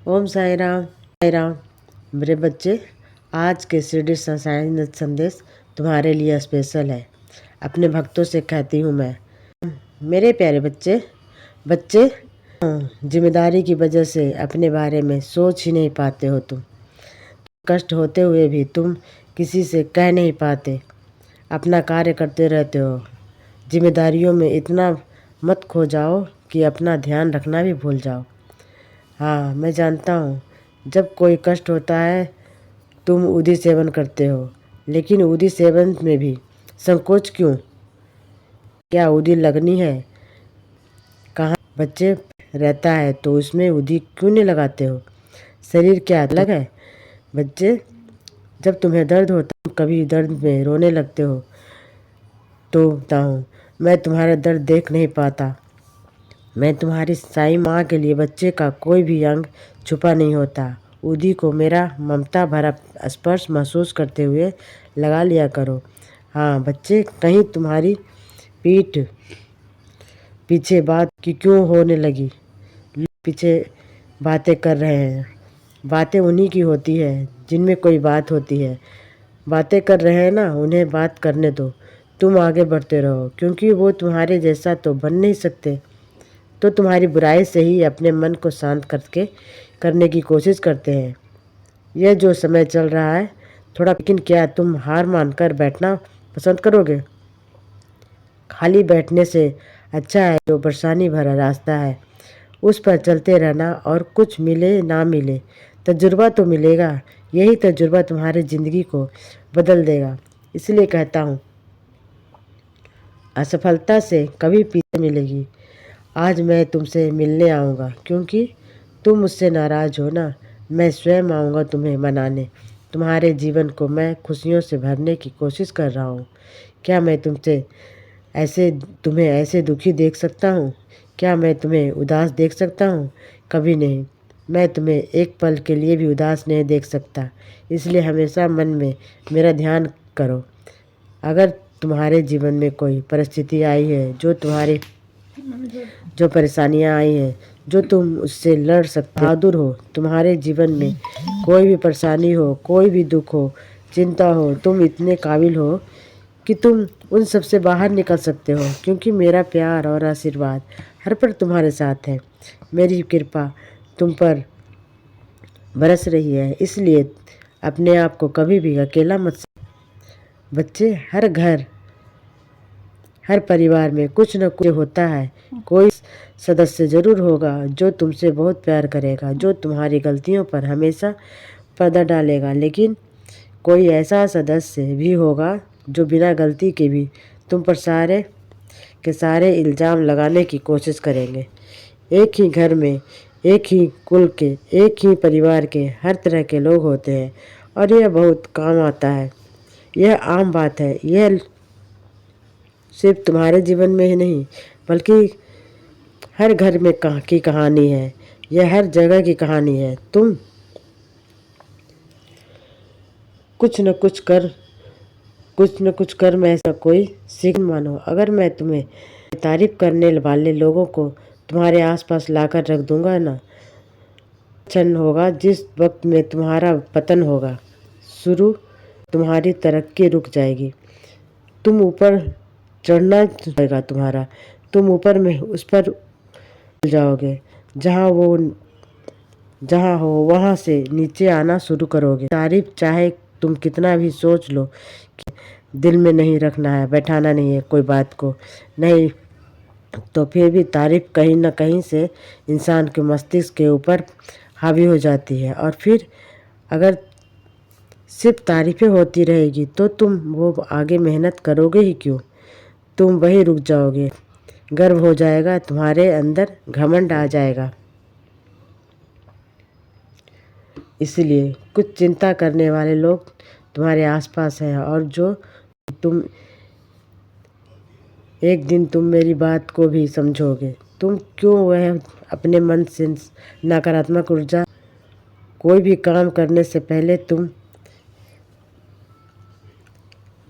ओम साई राम। साई राम। मेरे बच्चे, आज के शिरडी साईं संदेश तुम्हारे लिए स्पेशल है। अपने भक्तों से कहती हूँ मैं, मेरे प्यारे बच्चे बच्चे जिम्मेदारी की वजह से अपने बारे में सोच ही नहीं पाते हो। तुम कष्ट होते हुए भी तुम किसी से कह नहीं पाते, अपना कार्य करते रहते हो। जिम्मेदारियों में इतना मत खो जाओ कि अपना ध्यान रखना भी भूल जाओ। हाँ, मैं जानता हूँ, जब कोई कष्ट होता है तुम उदी सेवन करते हो, लेकिन उदी सेवन में भी संकोच क्यों? क्या उदी लगनी है? कहाँ बच्चे रहता है तो उसमें उदी क्यों नहीं लगाते हो? शरीर क्या अलग है? बच्चे, जब तुम्हें दर्द होता है, कभी दर्द में रोने लगते हो तो बताऊँ, मैं तुम्हारा दर्द देख नहीं पाता। मैं तुम्हारी साईं माँ के लिए बच्चे का कोई भी अंग छुपा नहीं होता। उदी को मेरा ममता भरा स्पर्श महसूस करते हुए लगा लिया करो। हाँ बच्चे, कहीं तुम्हारी पीठ पीछे बात की क्यों होने लगी? लोग पीछे बातें कर रहे हैं। बातें उन्हीं की होती है जिनमें कोई बात होती है। बातें कर रहे हैं ना, उन्हें बात करने दो। तुम आगे बढ़ते रहो, क्योंकि वो तुम्हारे जैसा तो बन नहीं सकते। तो तुम्हारी बुराई से ही अपने मन को शांत करने की कोशिश करते हैं। यह जो समय चल रहा है थोड़ा, लेकिन क्या तुम हार मानकर बैठना पसंद करोगे? खाली बैठने से अच्छा है जो परेशानी भरा रास्ता है उस पर चलते रहना, और कुछ मिले ना मिले तजुर्बा तो मिलेगा। यही तजुर्बा तुम्हारी ज़िंदगी को बदल देगा। इसलिए कहता हूँ, असफलता से कभी पीछे मिलेगी। आज मैं तुमसे मिलने आऊँगा, क्योंकि तुम मुझसे नाराज़ हो ना। मैं स्वयं आऊँगा तुम्हें मनाने। तुम्हारे जीवन को मैं खुशियों से भरने की कोशिश कर रहा हूँ। क्या मैं तुम्हें ऐसे दुखी देख सकता हूँ? क्या मैं तुम्हें उदास देख सकता हूँ? कभी नहीं। मैं तुम्हें एक पल के लिए भी उदास नहीं देख सकता। इसलिए हमेशा मन में मेरा ध्यान करो। अगर तुम्हारे जीवन में कोई परिस्थिति आई है, जो परेशानियां आई हैं, जो तुम उससे लड़ सकते बहादुर हो, तुम्हारे जीवन में कोई भी परेशानी हो, कोई भी दुख हो, चिंता हो, तुम इतने काबिल हो कि तुम उन सब से बाहर निकल सकते हो, क्योंकि मेरा प्यार और आशीर्वाद हर पल तुम्हारे साथ है। मेरी कृपा तुम पर बरस रही है, इसलिए अपने आप को कभी भी अकेला मत बच्चे, हर परिवार में कुछ न कुछ होता है। कोई सदस्य ज़रूर होगा जो तुमसे बहुत प्यार करेगा, जो तुम्हारी गलतियों पर हमेशा पर्दा डालेगा, लेकिन कोई ऐसा सदस्य भी होगा जो बिना गलती के भी तुम पर सारे के सारे इल्ज़ाम लगाने की कोशिश करेंगे। एक ही घर में, एक ही कुल के, एक ही परिवार के हर तरह के लोग होते हैं, और यह बहुत काम आता है। यह आम बात है। यह सिर्फ तुम्हारे जीवन में ही नहीं, बल्कि हर घर में की कहानी है। यह हर जगह की कहानी है। तुम कुछ न कुछ कर मैं ऐसा कोई सीख मानो। अगर मैं तुम्हें तारीफ करने वाले लोगों को तुम्हारे आसपास लाकर रख दूंगा ना, क्षण होगा जिस वक्त में तुम्हारा पतन होगा शुरू, तुम्हारी तरक्की रुक जाएगी। तुम ऊपर चढ़ना जाएगा तुम्हारा, तुम ऊपर में उस पर जाओगे, जहाँ हो वहाँ से नीचे आना शुरू करोगे। तारीफ चाहे तुम कितना भी सोच लो, कि दिल में नहीं रखना है, बैठाना नहीं है कोई बात को नहीं, तो फिर भी तारीफ कहीं ना कहीं से इंसान के मस्तिष्क के ऊपर हावी हो जाती है। और फिर अगर सिर्फ तारीफें होती रहेगी तो तुम वो आगे मेहनत करोगे ही क्यों? तुम वहीं रुक जाओगे। गर्व हो जाएगा, तुम्हारे अंदर घमंड आ जाएगा। इसलिए कुछ चिंता करने वाले लोग तुम्हारे आसपास हैं, और जो तुम एक दिन तुम मेरी बात को भी समझोगे। तुम क्यों वह अपने मन से नकारात्मक ऊर्जा, कोई भी काम करने से पहले तुम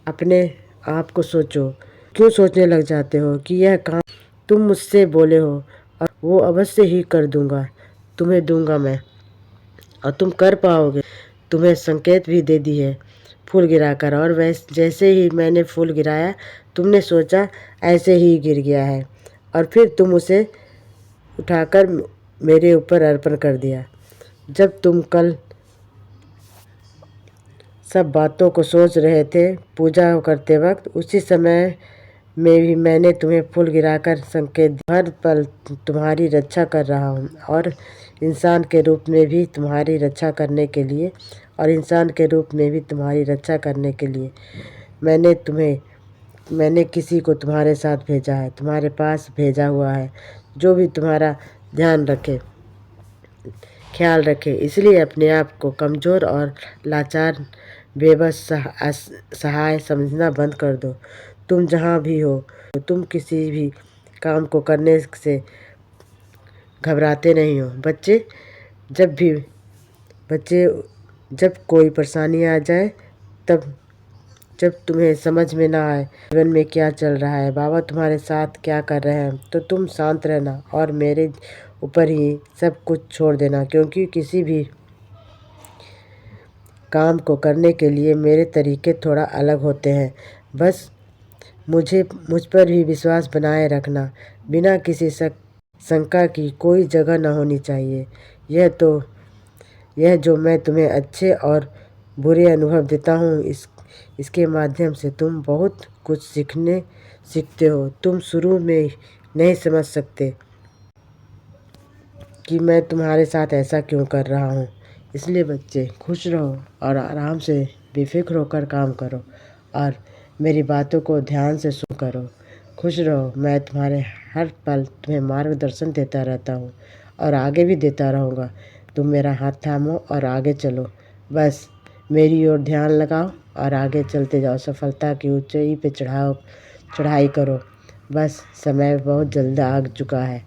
अपने आप को सोचो। क्यों सोचने लग जाते हो कि यह काम तुम मुझसे बोले हो और वो अवश्य ही कर दूंगा, तुम्हें दूंगा मैं। और तुम कर पाओगे। तुम्हें संकेत भी दे दी है फूल गिराकर, और जैसे ही मैंने फूल गिराया तुमने सोचा ऐसे ही गिर गया है, और फिर तुम उसे उठाकर मेरे ऊपर अर्पण कर दिया। जब तुम कल सब बातों को सोच रहे थे पूजा करते वक्त, उसी समय में भी मैंने तुम्हें फूल गिराकर संकेत दिया। हर पल तुम्हारी रक्षा कर रहा हूँ, और इंसान के रूप में भी तुम्हारी रक्षा करने के लिए मैंने किसी को तुम्हारे साथ भेजा है, तुम्हारे पास भेजा हुआ है, जो भी तुम्हारा ख्याल रखे। इसलिए अपने आप को कमज़ोर और लाचार, बेबस, सहाय समझना बंद कर दो। तुम जहाँ भी हो, तुम किसी भी काम को करने से घबराते नहीं हो। बच्चे, जब कोई परेशानी आ जाए, जब तुम्हें समझ में ना आए जीवन में क्या चल रहा है, बाबा तुम्हारे साथ क्या कर रहे हैं, तो तुम शांत रहना और मेरे ऊपर ही सब कुछ छोड़ देना, क्योंकि किसी भी काम को करने के लिए मेरे तरीके थोड़ा अलग होते हैं। बस मुझ पर ही विश्वास बनाए रखना। बिना किसी शंका की कोई जगह न होनी चाहिए। यह जो मैं तुम्हें अच्छे और बुरे अनुभव देता हूँ, इसके माध्यम से तुम बहुत कुछ सीखते हो। तुम शुरू में नहीं समझ सकते कि मैं तुम्हारे साथ ऐसा क्यों कर रहा हूँ। इसलिए बच्चे, खुश रहो और आराम से बेफिक्र होकर काम करो, और मेरी बातों को ध्यान से सुन करो। खुश रहो। मैं तुम्हारे हर पल तुम्हें मार्गदर्शन देता रहता हूँ, और आगे भी देता रहूँगा। तुम मेरा हाथ थामो और आगे चलो। बस मेरी ओर ध्यान लगाओ और आगे चलते जाओ। सफलता की ऊंचाई पे चढ़ाई करो। बस समय बहुत जल्द आ चुका है।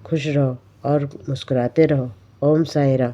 खुश रहो और मुस्कुराते रहो। ओम साईं राम।